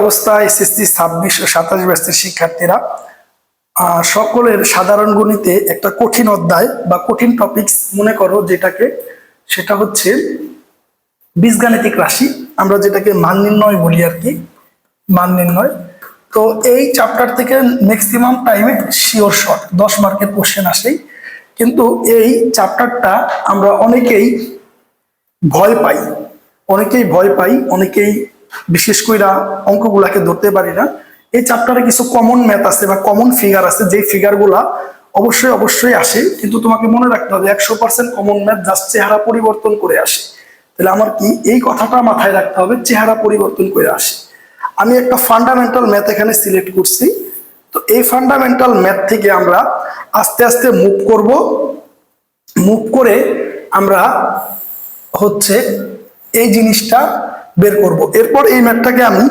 অবস্থা এসএসসি 26 ও 27 ব্যাচের শিক্ষার্থীরা? সকলের সাধারণ গণিতে একটা কঠিন অধ্যায় বা কঠিন টপিকস মনে করো যেটাকে, সেটা হচ্ছে বীজগাণিতিক রাশি, আমরা যেটাকে মান নির্ণয় বলি আর কি, মান নির্ণয়। তো এই চ্যাপ্টার থেকে ম্যাক্সিমাম টাইমে শিওর শর্ট 10 মার্কের কোশ্চেন আসেই, কিন্তু এই চ্যাপ্টারটা আমরা অনেকেই ভয় পাই, অনেকেই বিশেষ করে অঙ্কগুলাকে ধরতে পারি না। এই চ্যাপ্টারে কিছু কমন ম্যাথ আছে বা কমন ফিগার আছে, যে ফিগারগুলা অবশ্যই আসে, কিন্তু তোমাকে মনে রাখতে হবে 100% কমন ম্যাথ জাস্ট চেহারা পরিবর্তন করে আসে। তাহলে আমার কি এই কথাটা মাথায় রাখতে হবে, চেহারা পরিবর্তন করে আসে। আমি একটা ফান্ডামেন্টাল ম্যাথ এখানে সিলেক্ট করছি। তো এই ফান্ডামেন্টাল ম্যাথ থেকে আমরা আস্তে আস্তে মুভ করে আমরা হচ্ছে এই জিনিসটা বের করব। এরপর এই ম্যাথটাকে আমি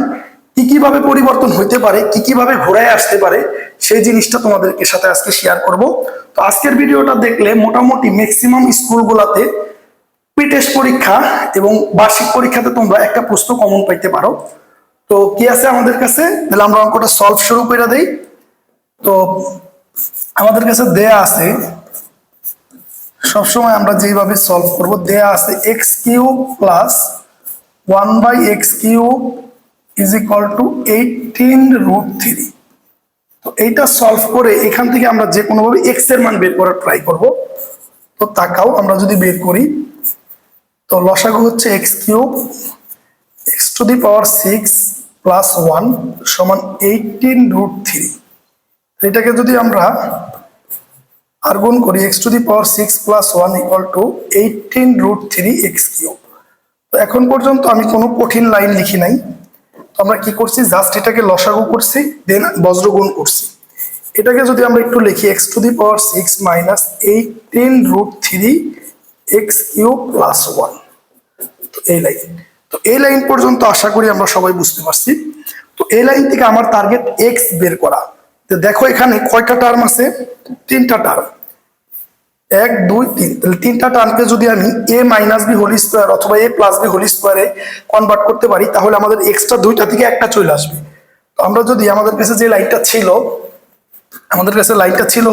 কিভাবে পরিবর্তন হইতে পারে, কিভাবে ঘোরায় আসতে পারে, সেই জিনিসটা তোমাদেরকে সাথে আজকে শেয়ার করব। তো আজকের ভিডিওটা দেখলে মোটামুটি ম্যাক্সিমাম স্কুলগুলোতে প্রি-টেস্ট পরীক্ষা এবং বার্ষিক পরীক্ষাতে তোমরা একটা প্রশ্ন কমন পাইতে পারো। তো কি আছে আমাদের কাছে, তাহলে আমরা অঙ্কটা সলভ শুরু করে দেই। তো আমাদের কাছে দেয়া আছে, সবসময় আমরা যেভাবে সলভ করব, দেয়া আছে x cube plus 1/x³ is equal to 18√3। তো এইটা সলভ করে এখান থেকে আমরা যে কোনোভাবে এক্স এর মান বের করার ট্রাই করব। তো তাকাও, আমরা যদি বের করি, তো লসাগু হচ্ছে x³ x⁶ প্লাস 1 সমান 18√3। এটাকে যদি আমরা আর গুণ করি, x⁶ plus 1 equal to 18√3x³। তো এখন পর্যন্ত আমি কোনো কঠিন লাইন লিখি নাই। তো আমরা কি করছি, জাস্ট এটাকে লসাগু করছি, দেন বজ্রগুণ করছি। এটাকে যদি আমরা একটু লিখি, x⁶ মাইনাস 18√3x³ প্লাস 1। তো এই লাইন পর্যন্ত আশা করি আমরা সবাই বুঝতে পারছি। তো এই লাইন থেকে আমার টার্গেট এক্স বের করা। তো দেখো এখানে কয়টা টার্ম আছে, 3টা টার্ম, 1 2 3। তাহলে 3টা টার্মকে যদি আমি a minus b whole square অথবা a প্লাস বি হোল স্কোয়ারে কনভার্ট করতে পারি, তাহলে আমাদের এক্সট্রা 2টা থেকে একটা চলে আসবে। তো আমরা যদি আমাদের কাছে যে লাইনটা ছিল,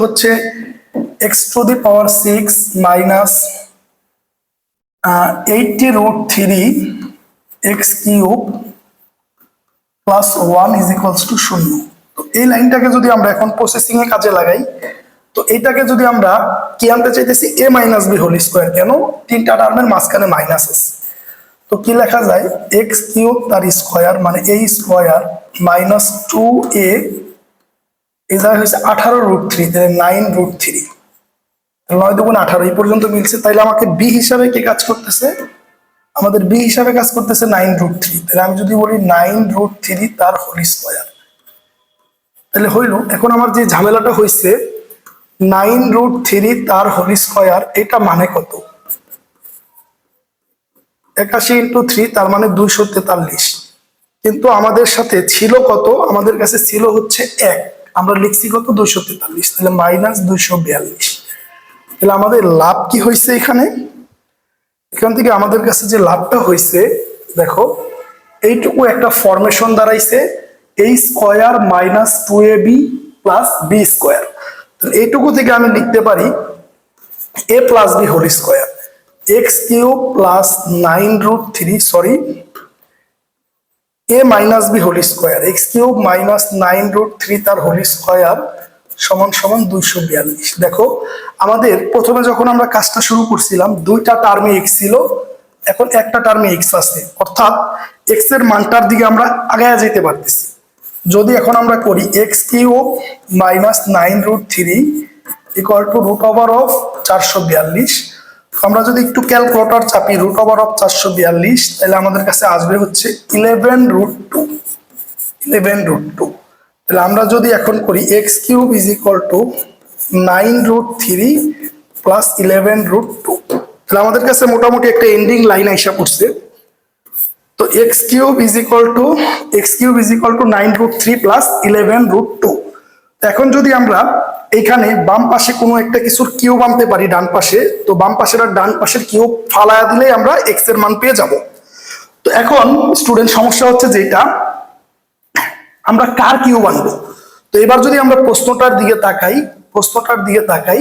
হচ্ছে x⁶ minus 80√3x³ plus 1 is equals to 0। তো এই লাইনটাকে যদি আমরা এখন প্রসেসিং এ কাজে লাগাই, তো এইটাকে যদি আমরা কি আনতে চাইতেছি, a minus b whole square, কেন 3টা টার্মের মাঝখানে মাইনাস আছে। তো কি লেখা যায়, x³ তার স্কোয়ার মানে a স্কোয়ার মাইনাস 2a, এই জায়গায় হচ্ছে 18√3, তাহলে 9√3, 9 দুগুণ 18, এই পর্যন্ত মিলছে। তাইলে আমাকে বি হিসাবে কে কাজ করতেছে, আমাদের বি হিসাবে কাজ করতেছে 9√3। তাহলে আমি যদি বলি 9√3 তার হোল স্কোয়ার, তাহলে হইল। এখন আমার যে ঝামেলাটা হয়েছে, 9√3 তার হোল স্কোয়ার, এটা মানে কত, 81 × 3 তার মানে 243। কিন্তু আমাদের সাথে ছিল কত, আমাদের কাছে ছিল হচ্ছে 1, আমরা লিখছি কত 243, তাহলে মাইনাস 242। তাহলে আমাদের লাভ কি হয়েছে এখান থেকে আমাদের কাছে যে লাভটা হয়েছে, দেখো এইটুকু একটা ফরমেশন দাঁড়াইছে, a square minus 2ab plus b square. এইটুকু থেকে আমি লিখতে পারি a plus B whole square, x³ plus 9√3 a minus b whole square, x³ minus 9√3 তার হোল স্কোয়ার সমান 242। দেখো আমাদের প্রথমে যখন আমরা কাজটা শুরু করছিলাম, 2টা টার্মে x ছিল, এখন একটা টার্মে x আছে, অর্থাৎ x এর মানটার দিকে আমরা আগায়া যেতে পারতেছি। যদি এখন আমরা করি x³ মাইনাস 9√3 ইকুয়াল টু √442, আমরা যদি একটু ক্যালকুলেটর চাপি √442, তাহলে আমাদের কাছে আসবে হচ্ছে 11√2। তাহলে আমরা যদি এখন করি x³ is equal to 9√3 plus 11√2, তাহলে আমাদের কাছে মোটামুটি একটা এন্ডিং লাইন আইসা পড়ছে। তো x³ is equal to 9√3 plus 11√2। এখন যদি আমরা এখানে বাম পাশে কোনো একটা কিছুর কিউব আনতে পারি ডান পাশে, তো বাম পাশের আর ডান পাশের কিউব ফালায়া দিলেই আমরা x এর মান পেয়ে যাব। তো এখন স্টুডেন্ট সমস্যা হচ্ছে যেটা, আমরা কার কিউব আনবো? তো এবার যদি আমরা প্রশ্নটার দিকে তাকাই,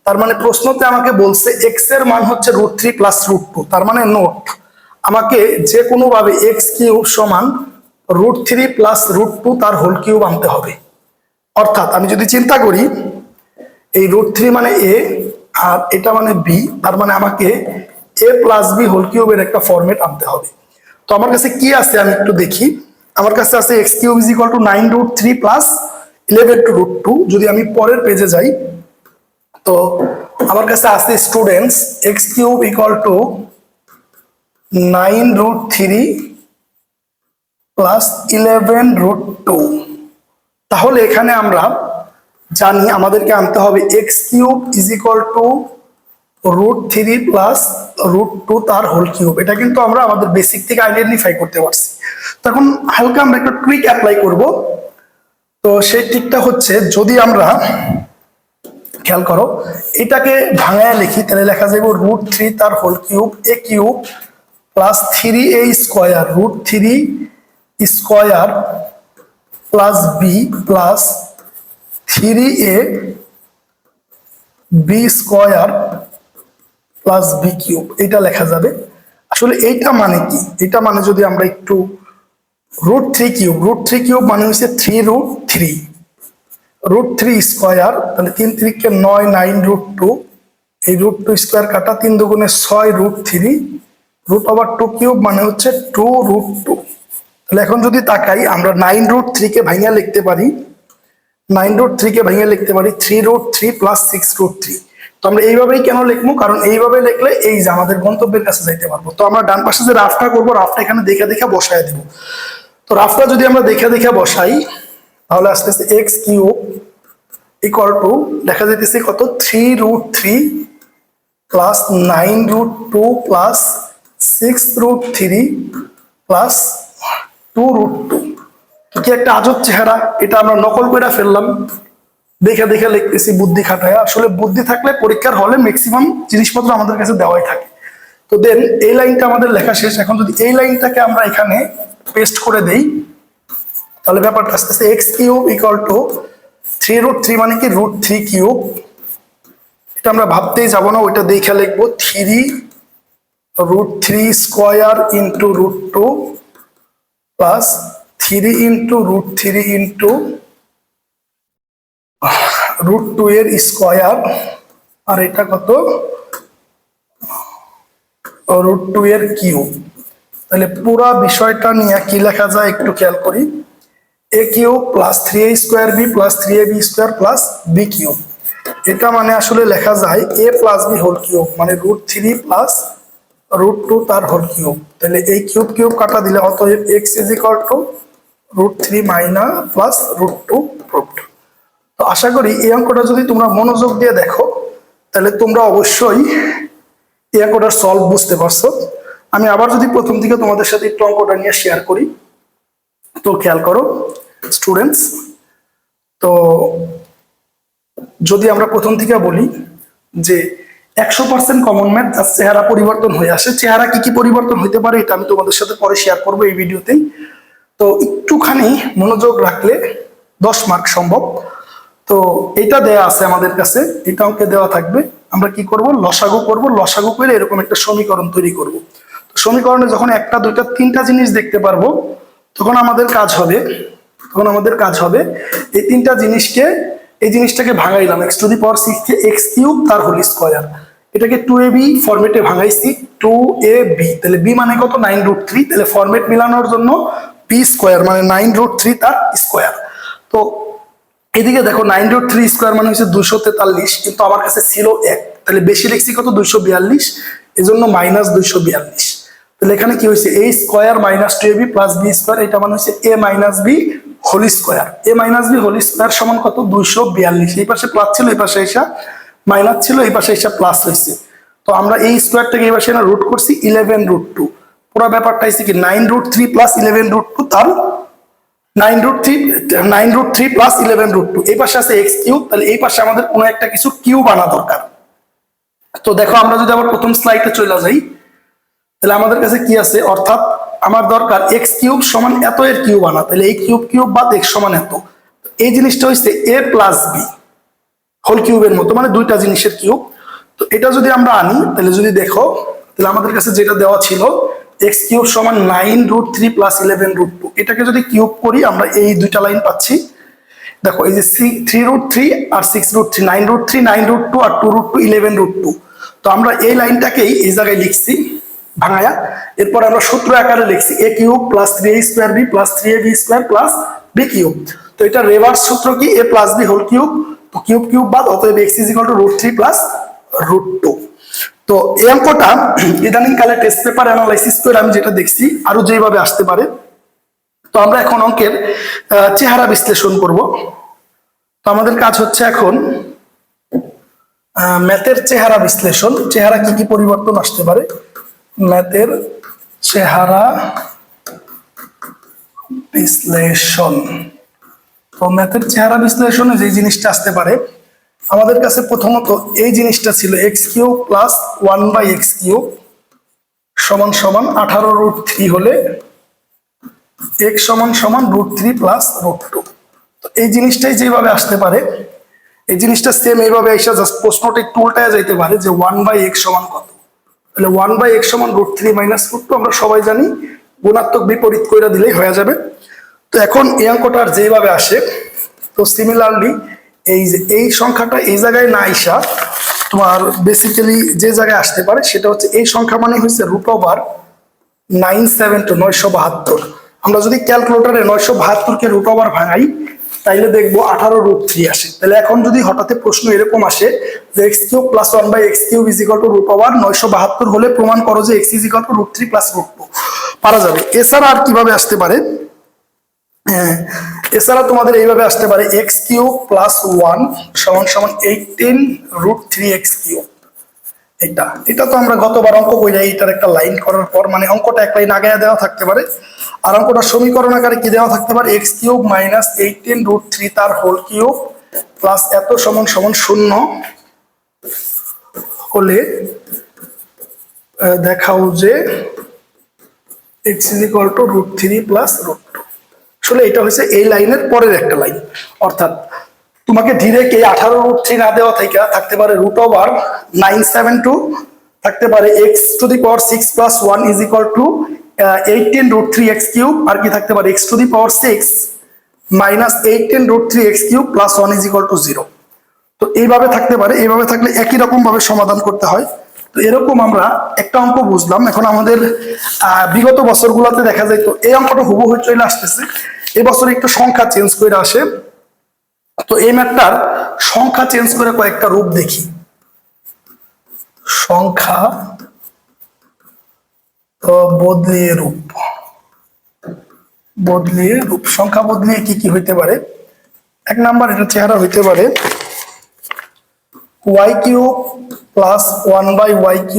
তার মানে প্রশ্নতে আমাকে বলছে এক্স এর মান হচ্ছে √3 প্লাস √2। তার মানে নোট, আমাকে যে কোনো ভাবে এক্স কিউব সমান √3 প্লাস √2 তার হোল কিউব আনতে হবে। অর্থাৎ আমি যদি চিন্তা করি, এই √3 মানে এ আর এটা মানে বি, তার মানে আমাকে এ প্লাস বি হোল কিউবের একটা ফরম্যাট আনতে হবে। তো আমার কাছে কি আছে আমি একটু দেখি। আমার কাছে আছে x cube is equal to 9√3 plus 11 √2। যদি আমি পরের পেজে যাই, তো আমার কাছে আছে students x cube equal to 9√3 plus 11√2। তাহলে এখানে আমরা জানি আমাদেরকে আনতে হবে x cube is equal to √3 plus √2 তার হোল কিউব। এটা কিন্তু আমরা আমাদের বেসিক থেকে আইডেন্টিফাই করতে পারছি। তখন হালকা আমরা একটা ট্রিক অ্যাপ্লাই করব। তো সেই ট্রিকটা হচ্ছে, যদি আমরা খেয়াল করো এটাকে ভাঙায় লিখি, তাহলে লেখা যাবে √3 তার whole cube A cube plus 3a square √3 square plus B plus 3a B square plus B cube, এটা লেখা যাবে। আসলে এইটা মানে কি? এটা মানে যদি আমরা একটু √3 কিউব মানে হচ্ছে 3√3 √3 স্কোয়ার, তাহলে 3 3 9 9√2, এই √2 স্কোয়ার কাটা 3 দুগুণে 6 √3 √2 কিউব মানে হচ্ছে 2√2। তাহলে এখন যদি তাকাই, আমরা 9√3 কে ভাঙিয়ে লিখতে পারি, 3√3 প্লাস 6√3। তো আমরা এইভাবেই কেন লিখবো? কারণ এইভাবে লিখলে এই যে আমাদের গন্তব্যের কাছে যাইতে পারবো। তো আমরা ডান পাশে যে রাফটা করবো, রাফটা এখানে দেখে দেখে বসায় দিব। তো রাফটা যদি আমরা দেখে দেখে বসাই, তাহলে আস্তে আস্তে এক্স কিউব ইকুয়াল টু দেখা যাইতেছে কত 3√3 প্লাস 9√2 প্লাস 6√3 প্লাস 2√2। কি একটা আজব চেহারা, এটা আমরা নকল করে ফেললাম, দেখে দেখে লিখতেছি বুদ্ধি খাটায়। আসলে বুদ্ধি থাকলে পরীক্ষার হলে ম্যাক্সিমাম জিনিসপত্র আমাদের কাছে দেওয়াই থাকে। তো দেন এই লাইনটা আমাদের লেখা শেষ। এখন যদি এই লাইনটাকে আমরা এখানে পেস্ট করে দেই, তাহলে ব্যাপারটা আস্তে আস্তে এক্স কিউব ইকুয়াল টু 3√3 মানে কি √3 কিউব। এটা আমরা ভাবতেই যাব না, ওইটা দেখে লিখবো 3√3 square into √2 plus 3 into √3 into √2 এর স্কোয়ার, আর এটা কত √2 এর কিউব। তাহলে পুরা বিষয়টা নিয়ে কি লেখা যায় একটু খেয়াল করি, A cube plus 3a square B plus 3ab square plus B cube. এটা মানে আসলে লেখা যায় A plus B whole cube, মানে √3 প্লাস √2 তার হোল কিউব। তাহলে এই কিউব কিউব কাটা দিলে অতএব x is equal to √3 minus plus √2 proofed. তো আশা করি এই অঙ্কটা যদি তোমরা মনোযোগ দিয়ে দেখো, তাহলে তোমরা অবশ্যই এই অঙ্কটার সলভ বুঝতে পারছো। আমি আবার যদি প্রথম থেকে তোমাদের সাথে একটু অঙ্কটা নিয়ে শেয়ার করি, তো খেয়াল করো স্টুডেন্টস। তো যদি আমরা প্রথম থেকে বলি যে 100% কমন ম্যাথ তার চেহারা পরিবর্তন হয়ে আসে। চেহারা কি কি পরিবর্তন হতে পারে এটা আমি তোমাদের সাথে পরে শেয়ার করবো এই ভিডিওতেই। তো একটুখানি মনোযোগ রাখলে 10 মার্ক সম্ভব। তো এটা দেয়া আছে আমাদের কাছে, এটা অঙ্কে দেওয়া থাকবে। আমরা কি করব? লসাগু করব। লসাগু করে এরকম একটা সমীকরণ তৈরি করব। তো সমীকরণে যখন একটা দুইটা তিনটা জিনিস দেখতে পারবো, তখন আমাদের কাজ হবে এই তিনটা জিনিসকে, এই জিনিসটাকে ভাঙাইলাম x⁶ কে x কিউব তার হোল স্কয়ার, এটাকে 2ab ফরম্যাটে ভাঙাইছি 2ab। তাহলে b মানে কত 9√3, তাহলে ফরম্যাট মিলানোর জন্য b স্কয়ার মানে 9√3 তার স্কয়ার। তো এদিকে দেখো 9√3 স্কয়ার মানে হচ্ছে 243, কিন্তু আমার কাছে ছিল 1, তাহলে বেশি লিখছি কত 242, এজন্য মাইনাস 242। তাহলে এখানে কি হয়েছে a square minus 2ab plus b square, এটা মানে হচ্ছে a minus b whole square. a minus b whole square সমান কত 242। এই পাশে প্লাস ছিল, এই পাশে এসে মাইনাস ছিল, এই পাশে এসে প্লাস হয়েছে। তো আমরা এই স্কয়ারটাকে এই পাশে না রুট করছি 11√2। পুরো ব্যাপারটা হচ্ছে কি 9√3 প্লাস 11√2 তার 9√3 প্লাস 11√2। এই পাশে আছে এক্স কিউব, তাহলে এই পাশে আমাদের কোনো একটা কিছু কিউব আনা দরকার। তো দেখো আমরা যদি আবার প্রথম স্লাইডে চলে যাই, তাহলে আমাদের কাছে কি আছে, অর্থাৎ আমার দরকার এক্স কিউব সমান এত এর কিউব আনা, তাহলে এই কিউব কিউব বাদ এক্স সমান এত। এই জিনিসটা হচ্ছে এ প্লাস বি হোল কিউবের মতো, মানে দুইটা জিনিসের কিউব। তো এটা যদি আমরা আনি তাহলে যদি দেখো, তাহলে আমাদের কাছে যেটা দেওয়া ছিল এক্স কিউব সমান 9√3 + 11√2, এটাকে যদি কিউব করি আমরা এই দুইটা লাইন পাচ্ছি। দেখো এই যে 3√3 আর 6√3, 9√3 9√2 আর 2√2 11√2। তো আমরা এই লাইনটাকেই এই জায়গায় লিখছি ভাঙায়া, এরপর আমরা সূত্র আকারে লিখছি a cube plus 3a² b plus 3ab² plus b cube. তো এটা রিভার্স সূত্র কি, a plus b whole cube. তো কিউব কিউব বাদ, অতএব x √3 প্লাস √2। তো এই অঙ্কটা ইদানিং কালে টেস্ট পেপার অ্যানালাইসিস করে আমি যেটা দেখছি আরো যেভাবে আসতে পারে। তো আমরা এখন অঙ্কের চেহারা বিশ্লেষণ করব। তো আমাদের কাজ হচ্ছে এখন ম্যাথের চেহারা বিশ্লেষণ, চেহারা কি কি পরিবর্তন আসতে পারে, ম্যাথের চেহারা বিশ্লেষণ। তো ম্যাথের চেহারা বিশ্লেষণে যে জিনিসটা আসতে পারে, আমাদের কাছে প্রথমত এই জিনিসটা ছিল x³ প্লাস 1/x³ সমান সমান 18√3 হলে x সমান সমান √3 প্লাস √2। তো এই জিনিসটাই যেভাবে আসতে পারে, এই জিনিসটা সেম এইভাবে এসে জাস্ট প্রশ্নটা একটু উল্টায় যাইতে পারে যে 1/x সমান কত, তাহলে 1/x সমান √3 মাইনাস √2 আমরা সবাই জানি, গুণাত্মক বিপরীত কইরা দিলেই হয়ে যাবে। তো এখন এই অঙ্কটা আর যেভাবে আসে, তো সিমিলারলি এই যে এই সংখ্যাটা এই জায়গায় না আইসা তোমার বেসিক্যালি যে জায়গায় আসতে পারে সেটা হচ্ছে এই সংখ্যা মানে হচ্ছে √972 972। আমরা যদি ক্যালকুলেটরে 972 কে √, ভাঙাই তাইলে দেখবো 18√3 আসে। তাহলে এখন যদি হঠাৎ প্রশ্ন এরকম আসে যে x³ প্লাস 1/x³ √972 হলে প্রমাণ করো যে x √3 প্লাস √2, পারা যাবে। এছাড়া আর কিভাবে আসতে পারে, এছাড়া তোমাদের এইভাবে আসতে পারে x³ প্লাস 1 সমান সমান 18√3x³। এটা তো আমরা গতবার অঙ্ক বইলাই, এটার একটা লাইন করার পর মানে অঙ্কটা এক লাইন আগে দেওয়া থাকতে পারে, আর অঙ্কটা সমীকরণ আকারে কি দেওয়া থাকতে পারে, x³ মাইনাস 18√3 তার হোল কিউব প্লাস এত সমান সমান 0 হলে দেখাও যে x √3 প্লাস √2। আসলে এটা হচ্ছে এই লাইনের পরের একটা লাইন, অর্থাৎ তোমাকে ডিরেক্ট এই 18√3 না দেওয়া থেকে থাকতে পারে √972, থাকতে পারে x⁶ প্লাস 1 = 18√3x³ আর কি থাকতে পারে x⁶ মাইনাস 18√3x³ প্লাস 1 = 0। তো এইভাবে থাকতে পারে, এইভাবে থাকলে একই রকম ভাবে সমাধান করতে হয়। তো এরকম আমরা একটা অঙ্ক বুঝলাম। এখন আমাদের বিগত বছরগুলোতে দেখা যায় তো এই অঙ্কটা হুবহু চলে আসতেছে, এবছর একটু সংখ্যা চেঞ্জ করে আসে। তো এই ম্যাথটার সংখ্যা চেঞ্জ করে কয়েকটা রূপ দেখি। সংখ্যা বদলিয়ে রূপ, বদলিয়ে রূপ, সংখ্যা বদলিয়ে কি কি হইতে পারে। এক নাম্বার এটা চেহারা হইতে পারে y³ plus 1/y³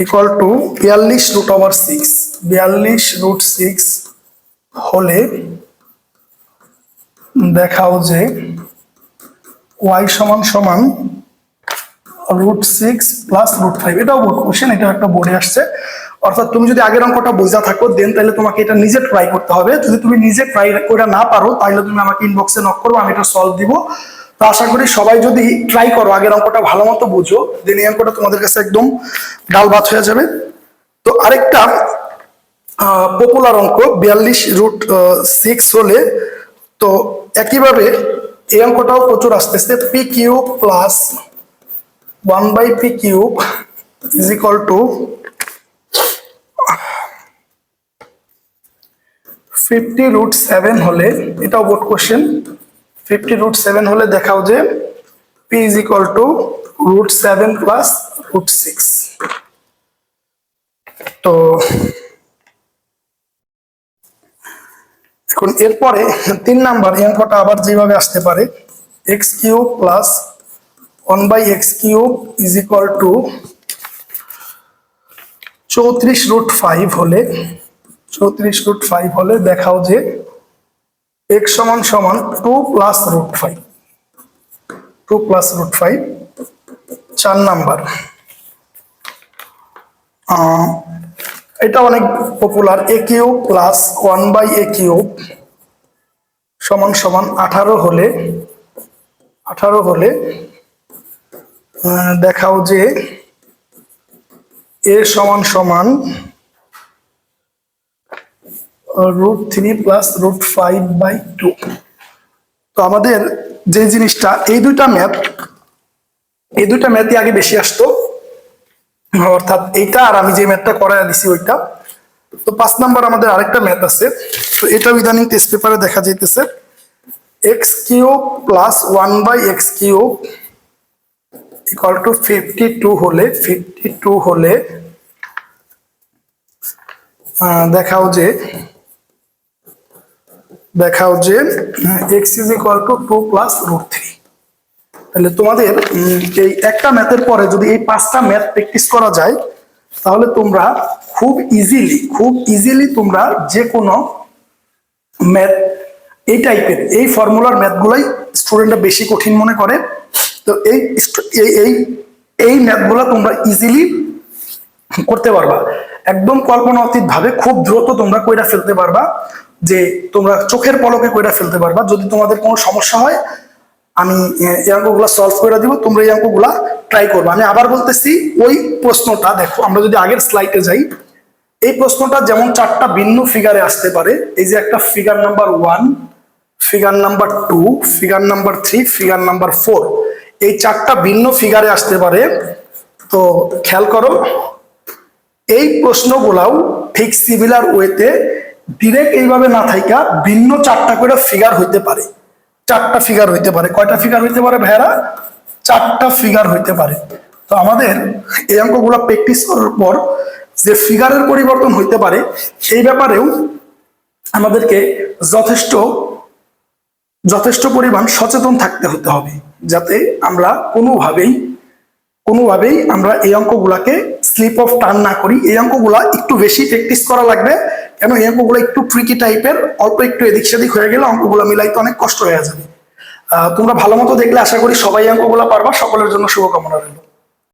equal to 42√6, 42√6 হলে দেখাও যে y সমান সমান √6 প্লাস √5। এটাও বোর্ড কোশ্চেন, এটা একটা বোর্ডে আসছে। অর্থাৎ তুমি যদি আগের অঙ্কটা বোঝা থাকো দেন তাহলে তোমাকে এটা নিজে ট্রাই করতে হবে। যদি তুমি নিজে ট্রাই করে না পারো তাহলে তুমি আমাকে ইনবক্সে নক করো, আমি এটা সলভ দিব। তো আশা করি সবাই যদি ট্রাই করো, আগের অঙ্কটা ভালো মতো বুঝো, দেন এই অঙ্কটা তোমাদের কাছে একদম ডাল ভাত হয়ে যাবে। তো আরেকটা পপুলার অঙ্ক 42√6 হলে, তো একইভাবে এই অঙ্কটাও প্রচুর আসতেছে p³ plus 1/p³ is equal to 50√7 হলে, এটাও বোর্ড কোশ্চেন, 50√7 হলে দেখাও যে p is equal to √7 plus √6। তো এখন এরপরে 3 নাম্বার এই অঙ্কটা আবার যেভাবে আসতে পারে x³ plus 1/x³ is equal to 34√5 হলে, 34√5 হলে দেখাও যে x সমান সমান 2 প্লাস √5, 2 প্লাস √5। 4 নাম্বার এটা অনেক পপুলার, এ কিউব প্লাস 1/a কিউব সমান সমান 18 হলে দেখাও যে এ সমান সমান √3 প্লাস √5/2। তো আমাদের যে জিনিসটা এই দুইটা ম্যাথই আগে বেশি আসতো, অর্থাৎ এইটা আর আমি যে ম্যাথটা করাই দিছি ওইটা। তো 5 নাম্বার আমাদের আরেকটা ম্যাথ আছে, তো এটা ইদানিং টেস্ট পেপারে দেখা যাইতেছে। X cube plus 1/x³ equal to 52 হলে দেখাও যে x is equal to 2 plus √3। তাহলে তোমাদের এই একটা ম্যাথের পরে যদি এই 5টা ম্যাথ প্র্যাকটিস করা যায়, তাহলে তোমরা খুব ইজিলি তোমরা যে কোনো ম্যাথ এই টাইপের এই ফর্মুলার ম্যাথগুলাই স্টুডেন্টরা বেশি কঠিন মনে করে। তো এই ম্যাথগুলো তোমরা ইজিলি করতে পারবা, একদম কল্পনাতীত ভাবে খুব দ্রুত তোমরা কইরা ফেলতে পারবা, যে তোমরা চোখের পলকে কইরা ফেলতে পারবা। যদি তোমাদের কোনো সমস্যা হয় আমি এই অঙ্কগুলা সলভ করে দিব, তোমরা এই অঙ্কগুলা ট্রাই করবা। আমি আবার বলতেছি, ওই প্রশ্নটা দেখো, আমরা যদি আগের স্লাইডে যাই, এই প্রশ্নটা যেমন 4টা ভিন্ন ফিগারে আসতে পারে। এই যে একটা figure number 1, figure number 2, figure number 3, figure number 4, এই 4টা ভিন্ন ফিগারে আসতে পারে। তো খেয়াল করো, এই প্রশ্নগুলাও ঠিক সিমিলার ওয়েতে ডিরেক্ট এইভাবে না থাইকা ভিন্ন 4টা করে ফিগার হইতে পারে। 4টা ফিগার হইতে পারে। কয়টা ফিগার হইতে পারে ভাইয়ারা? 4টা ফিগার হইতে পারে। তো আমাদের এই অঙ্কগুলো প্র্যাকটিস করার পর যে ফিগারের পরিবর্তন হইতে পারে সেই ব্যাপারেও আমাদেরকে যথেষ্ট পরিমাণ সচেতন থাকতে হতে হবে, যাতে আমরা কোনোভাবেই আমরা এই অঙ্কগুলাকে স্লিপ অফ টার্ন না করি। এই অঙ্কগুলা একটু বেশি প্র্যাকটিস করা লাগবে, কেন এই অঙ্কগুলো একটু ট্রিকি টাইপের, অল্প একটু এদিক সেদিক হয়ে গেলে অঙ্কগুলো মিলাইতে অনেক কষ্ট হয়ে যাবে। তোমরা ভালো মতো দেখলে আশা করি সবাই অঙ্কগুলো পারবা। সকলের জন্য শুভকামনা রইল।